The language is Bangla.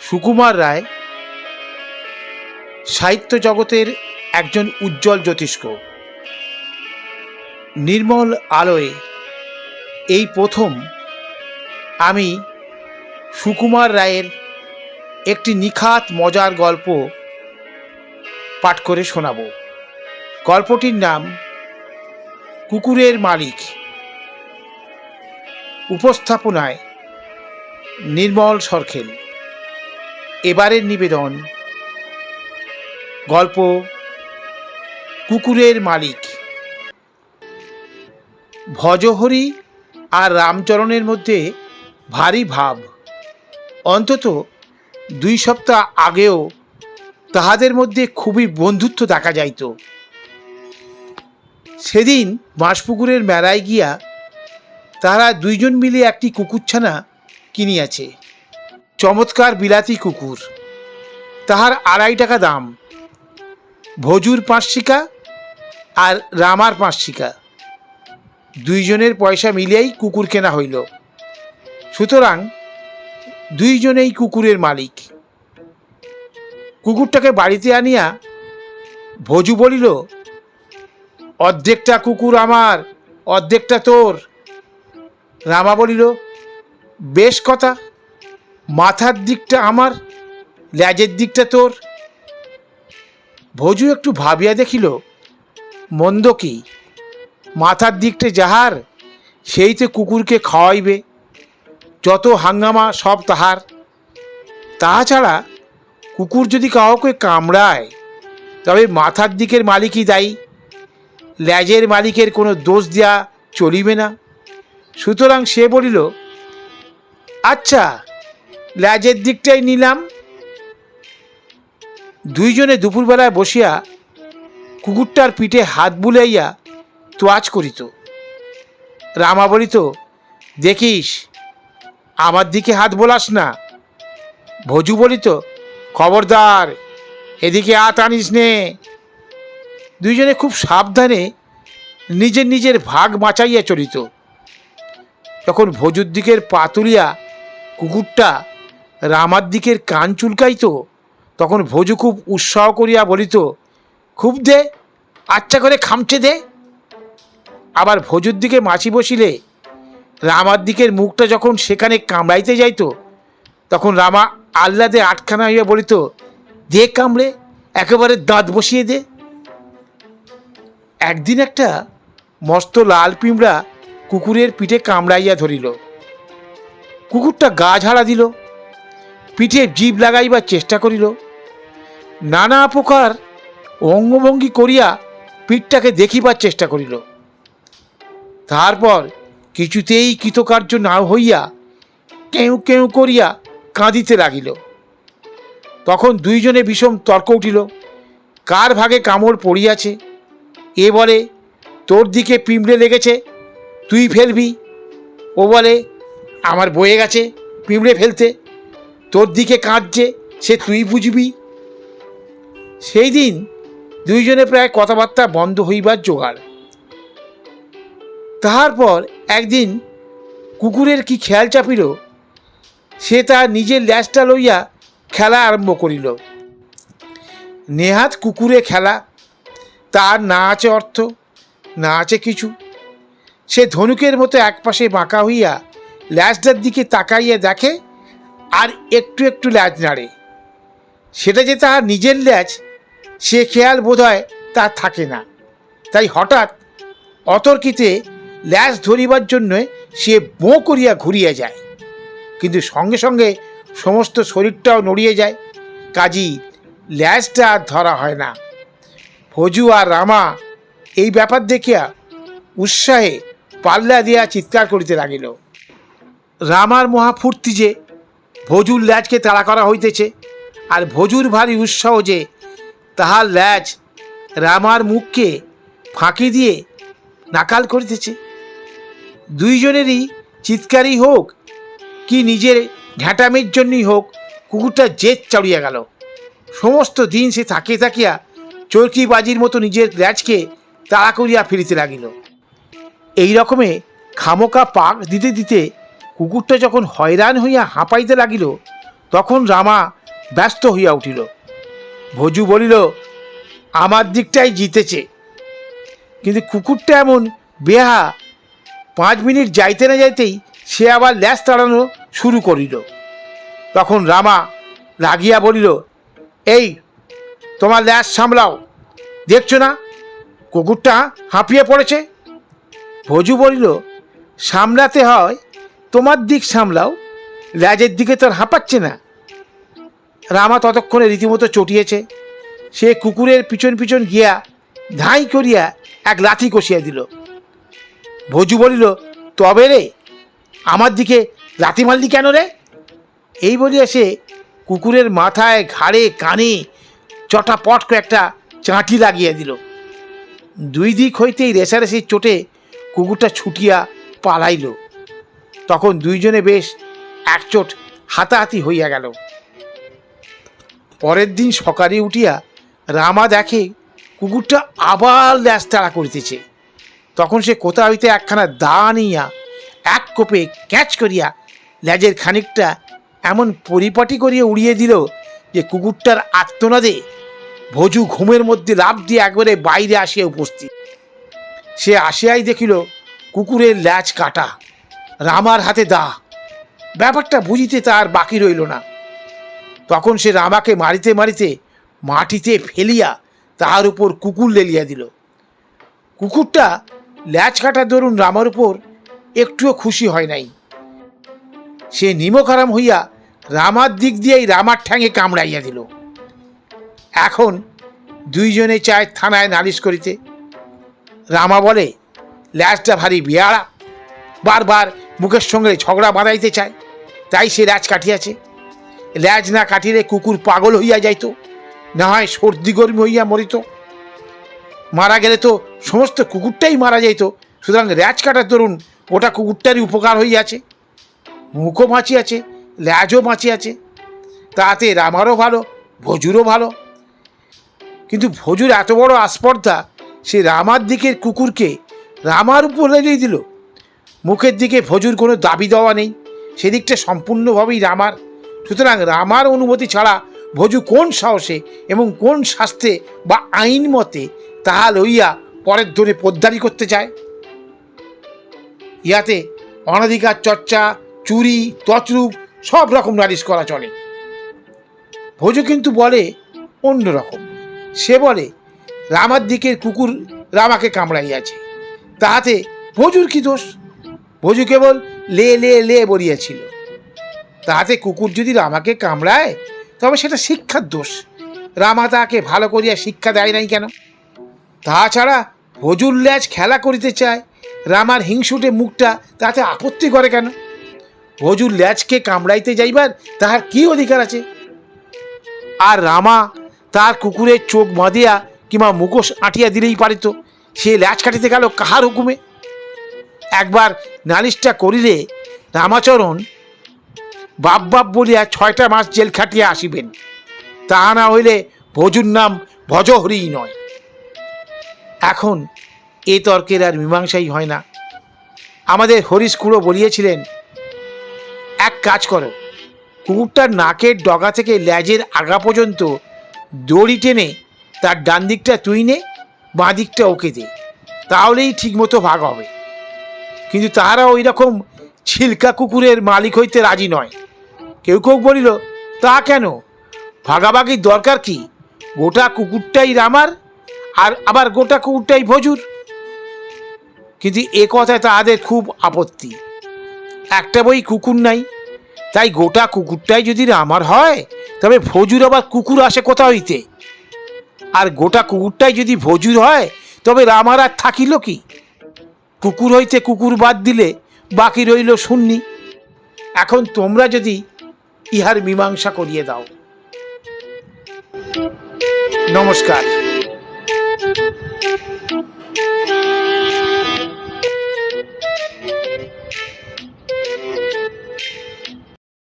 সুকুমার রায় সাহিত্য জগতের একজন উজ্জ্বল জ্যোতিষ্ক। নির্মল আলোয় এই প্রথম আমি সুকুমার রায়ের একটি নিখাত মজার গল্প পাঠ করে শোনাব। গল্পটির নাম কুকুরের মালিক। উপস্থাপনায় নির্মল সরখেল। এবারের নিবেদন গল্প কুকুরের মালিক। ভজহরি আর রামচরণের মধ্যে ভারী ভাব। অন্তত 2 সপ্তাহ আগেও তাহাদের মধ্যে খুবই বন্ধুত্ব দেখা যাইত। সেদিন বাঁশপুকুরের মেলায় গিয়া তারা 2 জন মিলে একটি কুকুরছানা কিনিয়াছে। চমৎকার বিলাতি কুকুর, তাহার 2.5 টাকা দাম। ভজুর 5 শিকা আর রামার 5 শিকা, 2 জনের পয়সা মিলিয়েই কুকুর কেনা হইল। সুতরাং 2 জনেই কুকুরের মালিক। কুকুরটাকে বাড়িতে আনিয়া ভজু বলিল, অর্ধেকটা কুকুর আমার, অর্ধেকটা তোর। রামা বলিল, বেশ কথা, মাথার দিকটা আমার, লেজের দিকটা তোর। ভজু একটু ভাবিয়া দেখিল, মন্দ কি, মাথার দিকটা যাহার সেই তো কুকুরকে খাওয়াইবে, যত হাঙ্গামা সব তাহার। তাছাড়া কুকুর যদি কাউকে কামড়ায় তবে মাথার দিকের মালিকই দায়ী, লেজের মালিকের কোনো দোষ দেওয়া চলিবে না। সুতরাং সে বলিল, আচ্ছা, লেজের দিকটাই নিলাম। 2 জনে দুপুরবেলায় বসিয়া কুকুরটার পিঠে হাত বুলাইয়া তোয়াজ করিত। রামা বলিত, দেখিস আমার দিকে হাত বোলাস না। ভজু বলিত, খবরদার, এদিকে হাত আনিস নে। 2 জনে খুব সাবধানে নিজের নিজের ভাগ বাঁচাইয়া চলিত। তখন ভজুর দিকের পা তুলিয়া কুকুরটা রামার দিকের কান চুলকাইত, তখন ভজু খুব উৎসাহ করিয়া বলিত, খুব দে, আচ্ছা করে খামচে দে। আবার ভজুর দিকে মাছি বসিলে রামার দিকের মুখটা যখন সেখানে কামড়াইতে যাইত, তখন রামা আহ্লাদে আটখানা হইয়া বলিত, দে কামড়ে, একেবারে দাঁত বসিয়ে দে। একদিন একটা মস্ত লাল পিঁমড়া কুকুরের পিঠে কামড়াইয়া ধরিল। কুকুরটা গা ঝাড়া দিল, পিঠে জিভ লাগাইবার চেষ্টা করিল, নানা প্রকার অঙ্গভঙ্গি করিয়া পিঠটাকে দেখিবার চেষ্টা করিল। তারপর কিছুতেই কৃতকার্য না হইয়া কেউ কেউ করিয়া কাঁদিতে লাগিল। তখন 2 জনে বিষম তর্ক উঠিল, কার ভাগে কামড় পড়িয়াছে। এ বলে, তোর দিকে পিঁমড়ে লেগেছে, তুই ফেলবি। ও বলে, আমার বয়ে গেছে পিঁমড়ে ফেলতে, তোর দিকে কাঁদছে, সে তুই বুঝবি। সেই দিন 2 জনে প্রায় কথাবার্তা বন্ধ হইবার জোগাড়। তাহার একদিন কুকুরের কি খেয়াল চাপিল, সে তার নিজের ল্যাজটা লইয়া খেলা আরম্ভ করিল। নেহাত কুকুরে খেলা, তার না আছে অর্থ, না আছে কিছু। সে ধনুকের মতো একপাশে বাঁকা হইয়া ল্যাজটার দিকে তাকাইয়া দেখে আর একটু একটু ল্যাজ নাড়ে। সেটা যে তাহার নিজের ল্যাজ সে খেয়াল বোধহয় তার থাকে না। তাই হঠাৎ অতর্কিতে ল্যাজ ধরিবার জন্য সে বোঁ করিয়া ঘুরিয়া যায়, কিন্তু সঙ্গে সঙ্গে সমস্ত শরীরটাও নড়িয়ে যায়, কাজী ল্যাজটা আর ধরা হয় না। ভজু আর রামা এই ব্যাপার দেখিয়া উৎসাহে পাল্লা দিয়া চিৎকার করিতে লাগিল। রামার মহাফূর্তি যে ভজুর ল্যাজকে তাড়া করা হইতেছে, আর ভজুর ভারী উৎসাহ যে তাহার ল্যাজ রামার মুখকে ফাঁকি দিয়ে নাকাল করিতেছে। 2 জনেরই চিৎকারই হোক কি নিজের ঘ্যাঁটামির জন্যই হোক, কুকুরটা জেদ চড়িয়া গেল। সমস্ত দিন সে থাকিয়া থাকিয়া চরকিবাজির মতো নিজের ল্যাজকে তাড়া করিয়া ফিরিতে লাগিল। এই রকমে খামোকা পাক দিতে দিতে কুকুরটা যখন হয়রান হইয়া হাঁপাইতে লাগিল, তখন রামা ব্যস্ত হইয়া উঠিল। ভজু বলিল, আমার দিকটাই জিতেছে, কিন্তু কুকুরটা এমন বেহা, 5 মিনিট যাইতে না যাইতেই সে আবার ল্যাজ তাড়ানো শুরু করিল। তখন রামা রাগিয়া বলিল, এই তোমার ল্যাজ সামলাও, দেখছো না কুকুরটা হাঁপিয়ে পড়েছে? ভজু বলিল, সামলাতে হয় তোমার দিক সামলাও, ল্যাজের দিকে তো আর হাঁপাচ্ছে না। রামা ততক্ষণে রীতিমতো চটিয়েছে। সে কুকুরের পিছন পিছন গিয়া ধাই করিয়া এক লাথি কষিয়া দিল। ভজু বলিল, তবে রে, আমার দিকে লাথি মারলি কেন রে? এই বলিয়া সে কুকুরের মাথায়, ঘাড়ে, কানে চটাপট করে একটা চাঁটি লাগিয়ে দিল। 2 দিক হইতেই রেশারেশির চোটে কুকুরটা ছুটিয়া পালাইল। তখন দুইজনে বেশ একচোট হাতাহাতি হইয়া গেল। পরের দিন সকালে উঠিয়া রামা দেখে কুকুরটা আবার ল্যাজ তাড়া করিতেছে। তখন সে কোথা হইতে একখানা দা নিয়া এক কোপে ক্যাচ করিয়া ল্যাজের খানিকটা এমন পরিপাটি করিয়া উড়িয়ে দিল যে কুকুরটার আর্তনাদে ভজু ঘুমের মধ্যে লাফ দিয়ে একবারে বাইরে আসিয়া উপস্থিত। সে আসিয়াই দেখিল কুকুরের ল্যাজ কাটা, রামার হাতে দা। ব্যাপারটা বুঝিতে তার বাকি রইল না। তখন সে রামাকে মারিতে মারিতে মাটিতে ফেলিয়া তাহার উপর কুকুর লেলিয়া দিল। কুকুরটা ল্যাজ কাটার দরুন রামার উপর একটুও খুশি হয় নাই। সে নিমখারাম হইয়া রামার দিক দিয়েই রামার ঠ্যাঙে কামড়াইয়া দিল। এখন দুইজনে চায় থানায় নালিশ করিতে। রামা বলে, ল্যাজটা ভারী বেয়াড়া, বারবার মুখের সঙ্গে ঝগড়া বাঁধাইতে চায়, তাই সে ল্যাজ কাটিয়াছে। ল্যাজ না কাটিলে কুকুর পাগল হইয়া যাইত, না হয় সর্দি গরমি হইয়া মরিত। মারা গেলে তো সমস্ত কুকুরটাই মারা যাইত, সুতরাং ল্যাজ কাটার দরুন ওটা কুকুরটারই উপকার হইয়াছে। মুখও বাঁচিয়াছে, ল্যাজও বাঁচিয়াছে, তাতে রামারও ভালো, ভজুরও ভালো। কিন্তু ভজুর এত বড় আস্পর্ধা, সে রামার দিকের কুকুরকে রামার উপর লেলিয়ে দিল। মুখের দিকে ভজুর কোনো দাবি দেওয়া নেই, সেদিকটা সম্পূর্ণভাবেই রামার। সুতরাং রামার অনুমতি ছাড়া ভজু কোন সাহসে এবং কোন শাস্ত্রে বা আইন মতে তাহা লইয়া পরের ধরে পোদ্দারি করতে চায়? ইহাতে অনধিকার চর্চা, চুরি, তছরূপ সব রকম নালিশ করা চলে। ভজু কিন্তু বলে অন্যরকম। সে বলে, রামার দিকের কুকুর রামাকে কামড়াইয়াছে, তাহাতে ভজুর কি দোষ? ভজু কেবল লে লে লে বলিয়াছিল। তাহাতে কুকুর যদি রামাকে কামড়ায় তবে সেটা শিক্ষার দোষ। রামা তাকে ভালো করিয়া শিক্ষা দেয় নাই কেন? তাছাড়া ভজুর ল্যাজ খেলা করিতে চায়, রামার হিংসুটে মুখটা তাতে আপত্তি করে কেন? ভজুর ল্যাজকে কামড়াইতে যাইবার তাহার কি অধিকার আছে? আর রামা তার কুকুরের চোখ বাঁধিয়া কিংবা মুখোশ আঁটিয়া দিলেই পারিত। সে ল্যাজ কাটিতে গেল কাহার হুকুমে? একবার নালিশটা করিলে রামাচরণ বাপ বাপ বলিয়া 6টা মাস জেল খাটিয়া আসিবেন, তাহা না হইলে ভজুর নাম ভজহরিই নয়। এখন এ তর্কের আর মীমাংসাই হয় না। আমাদের হরিশ খুড়ো বলিয়েছিলেন, এক কাজ করো, কুকুরটার নাকের ডগা থেকে ল্যাজের আগা পর্যন্ত দড়ি টেনে তার ডান দিকটা তুই নে, বাঁ দিকটা ওকে দে, তাহলেই ঠিকমতো ভাগ হবে। কিন্তু তাহারা ওই রকম ছিলকা কুকুরের মালিক হইতে রাজি নয়। কেউ কেউ বলিল, তা কেন, ভাগাভাগির দরকার কি? গোটা কুকুরটাই রামার, আর আবার গোটা কুকুরটাই ভজুর। কিন্তু এ কথায় তাহাদের খুব আপত্তি। একটা বই কুকুর নাই, তাই গোটা কুকুরটাই যদি রামার হয় তবে ভজুর আবার কুকুর আসে কোথা হইতে? আর গোটা কুকুরটাই যদি ভজুর হয় তবে রামার আর থাকিল কি? কুকুর হইতে কুকুর বাদ দিলে বাকি রইল শূন্যি। এখন তোমরা যদি ইহার মীমাংসা করিয়ে দাও। নমস্কার।